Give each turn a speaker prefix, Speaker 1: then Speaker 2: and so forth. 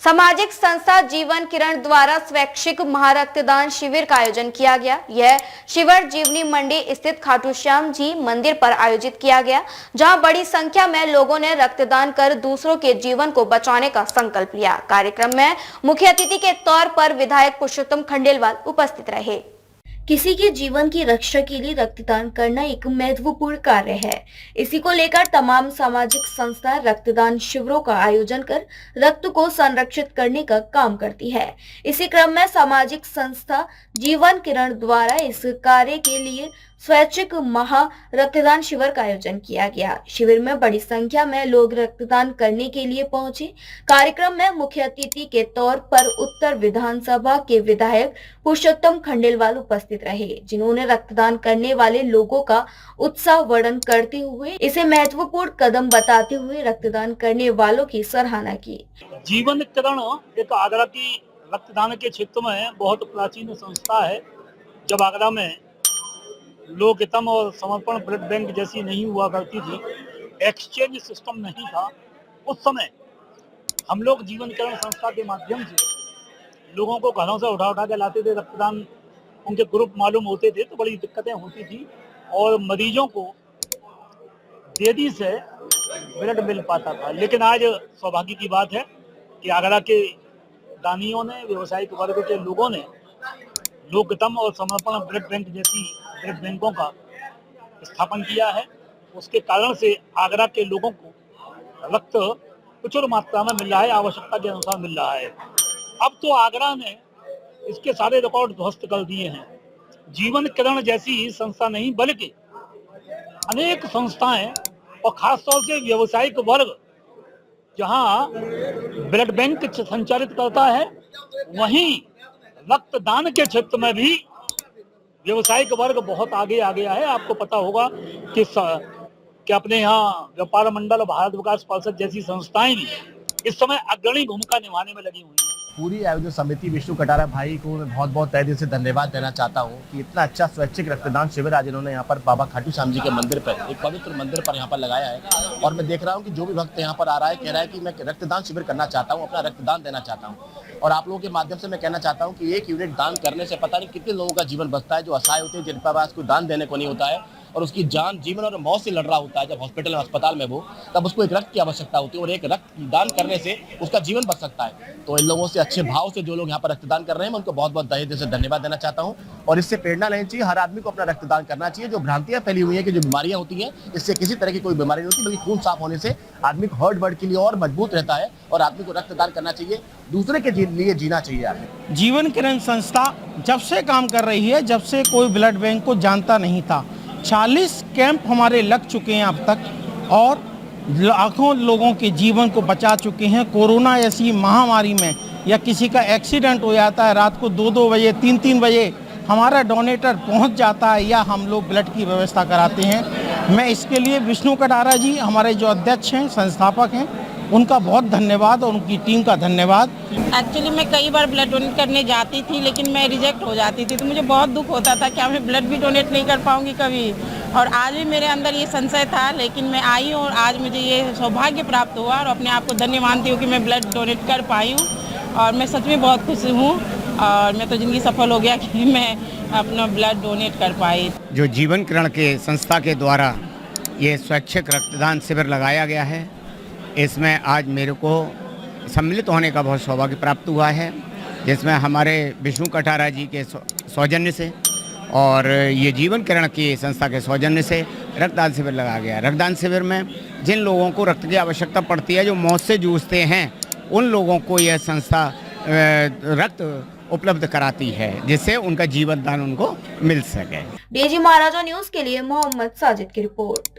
Speaker 1: सामाजिक संस्था जीवन किरण द्वारा स्वैच्छिक महारक्तदान शिविर का आयोजन किया गया। यह शिविर जीवनी मंडी स्थित खाटू श्याम जी मंदिर पर आयोजित किया गया, जहां बड़ी संख्या में लोगों ने रक्तदान कर दूसरों के जीवन को बचाने का संकल्प लिया। कार्यक्रम में मुख्य अतिथि के तौर पर विधायक पुरुषोत्तम खंडेलवाल उपस्थित रहे। किसी के जीवन की रक्षा के लिए रक्तदान करना एक महत्वपूर्ण कार्य है। इसी को लेकर तमाम सामाजिक संस्था रक्तदान शिविरों का आयोजन कर रक्त को संरक्षित करने का काम करती है। इसी क्रम में सामाजिक संस्था जीवन किरण द्वारा इस कार्य के लिए स्वैच्छिक महा रक्तदान शिविर का आयोजन किया गया। शिविर में बड़ी संख्या में लोग रक्तदान करने के लिए पहुंचे। कार्यक्रम में मुख्य अतिथि के तौर पर उत्तर विधानसभा के विधायक पुरुषोत्तम खंडेलवाल उपस्थित रहे, जिन्होंने रक्तदान करने वाले लोगों का उत्साह वर्णन करते हुए इसे महत्वपूर्ण कदम बताते हुए रक्तदान करने वालों की सराहना की।
Speaker 2: जीवन किरण एक आगरा की रक्तदान के क्षेत्र में बहुत प्राचीन संस्था है। जब आगरा में लोक हितम और समर्पण ब्लड बैंक जैसी नहीं हुआ करती थी, एक्सचेंज सिस्टम नहीं था, उस समय हम लोग जीवन किरण संस्था के माध्यम से लोगों को घरों से उठा के लाते थे। रक्तदान उनके ग्रुप मालूम होते थे तो बड़ी दिक्कतें होती थी और मरीजों को देरी से ब्लड मिल पाता था। लेकिन आज सौभाग्य की बात है कि आगरा के दानियों ने, व्यवसायिक वर्ग के लोगों ने लोक हितम और समर्पण ब्लड बैंक जैसी ब्लड बैंकों का स्थापन किया है। उसके कारण से आगरा के लोगों को रक्त प्रचुर मात्रा में मिल रहा है, आवश्यकता के अनुसार मिल रहा है। अब तो आगरा ने इसके सारे रिकॉर्ड ध्वस्त कर दिए हैं। जीवन किरण जैसी संस्था नहीं बल्कि अनेक संस्थाएं और खासतौर से व्यवसायिक वर्ग जहां ब्लड बैंक संचालित करता है, वहीं रक्तदान के क्षेत्र में भी व्यवसायिक वर्ग बहुत आगे आ गया है। आपको पता होगा कि अपने यहाँ व्यापार मंडल, भारत विकास परिषद जैसी संस्थाएं भी इस समय अग्रणी भूमिका निभाने में लगी हुई हैं।
Speaker 3: पूरी आयोजन समिति विष्णु कटारा भाई को मैं बहुत बहुत तहे दिल से धन्यवाद देना चाहता हूँ कि इतना अच्छा स्वैच्छिक रक्तदान शिविर आज इन्होंने यहाँ पर बाबा खाटू श्याम जी के मंदिर पर, एक पवित्र मंदिर पर यहाँ पर लगाया है। और मैं देख रहा हूँ कि जो भी भक्त यहाँ पर आ रहा है कह रहा है कि मैं रक्तदान शिविर करना चाहता हूँ, अपना रक्तदान देना चाहता हूँ। और आप लोगों के माध्यम से मैं कहना चाहता हूँ कि 1 यूनिट दान करने से पता नहीं कितने लोगों का जीवन बचता है, जो असहाय होते हैं, जिनके पास कोई दान देने को नहीं होता है और उसकी जान, जीवन और मौत से लड़ रहा होता है। जब हॉस्पिटल में, अस्पताल में वो, तब उसको एक रक्त की आवश्यकता होती है और एक रक्त दान करने से उसका जीवन बच सकता है। तो इन लोगों से, अच्छे भाव से जो लोग यहाँ पर रक्तदान कर रहे हैं, मैं उनको बहुत बहुत तहे दिल से धन्यवाद देना चाहता हूँ। और इससे प्रेरणा लेनी चाहिए, हर आदमी को अपना रक्तदान करना चाहिए। जो भ्रांतियां फैली हुई है कि जो बीमारियां होती हैं, इससे किसी तरह की कोई बीमारी नहीं होती, बल्कि खून साफ होने से आदमी को हार्ट वर्ड के लिए और मजबूत रहता है और आदमी को रक्तदान करना चाहिए, दूसरे के लिए जीना चाहिए। आदमी
Speaker 4: जीवन किरण संस्था जब से काम कर रही है, जब से कोई ब्लड बैंक को जानता नहीं था, 40 कैंप हमारे लग चुके हैं अब तक और लाखों लोगों के जीवन को बचा चुके हैं। कोरोना ऐसी महामारी में या किसी का एक्सीडेंट हो जाता है, रात को 2-2 बजे, 3-3 बजे हमारा डोनेटर पहुंच जाता है या हम लोग ब्लड की व्यवस्था कराते हैं। मैं इसके लिए विष्णु कटारा जी, हमारे जो अध्यक्ष हैं, संस्थापक हैं, उनका बहुत धन्यवाद और उनकी टीम का धन्यवाद।
Speaker 5: एक्चुअली मैं कई बार ब्लड डोनेट करने जाती थी, लेकिन मैं रिजेक्ट हो जाती थी, तो मुझे बहुत दुख होता था कि मैं ब्लड भी डोनेट नहीं कर पाऊंगी कभी। और आज भी मेरे अंदर ये संशय था, लेकिन मैं आई हूँ और आज मुझे ये सौभाग्य प्राप्त हुआ और अपने आप को धन्य मानती हूँ कि मैं ब्लड डोनेट कर पाई हूँ। और मैं सच में बहुत खुश हूँ और मैं तो ज़िंदगी सफल हो गया कि मैं अपना ब्लड डोनेट कर पाई।
Speaker 6: जो जीवन किरण के संस्था के द्वारा ये स्वैच्छिक रक्तदान शिविर लगाया गया है, इसमें आज मेरे को सम्मिलित होने का बहुत सौभाग्य प्राप्त हुआ है, जिसमें हमारे विष्णु कटारा जी के सौजन्य से और ये जीवन किरण की संस्था के सौजन्य से रक्तदान शिविर लगाया गया। रक्तदान शिविर में जिन लोगों को रक्त की आवश्यकता पड़ती है, जो मौत से जूझते हैं, उन लोगों को यह संस्था रक्त उपलब्ध कराती है, जिससे उनका जीवन दान उनको मिल सके।
Speaker 1: डीजी महाराजा न्यूज के लिए मोहम्मद साजिद की रिपोर्ट।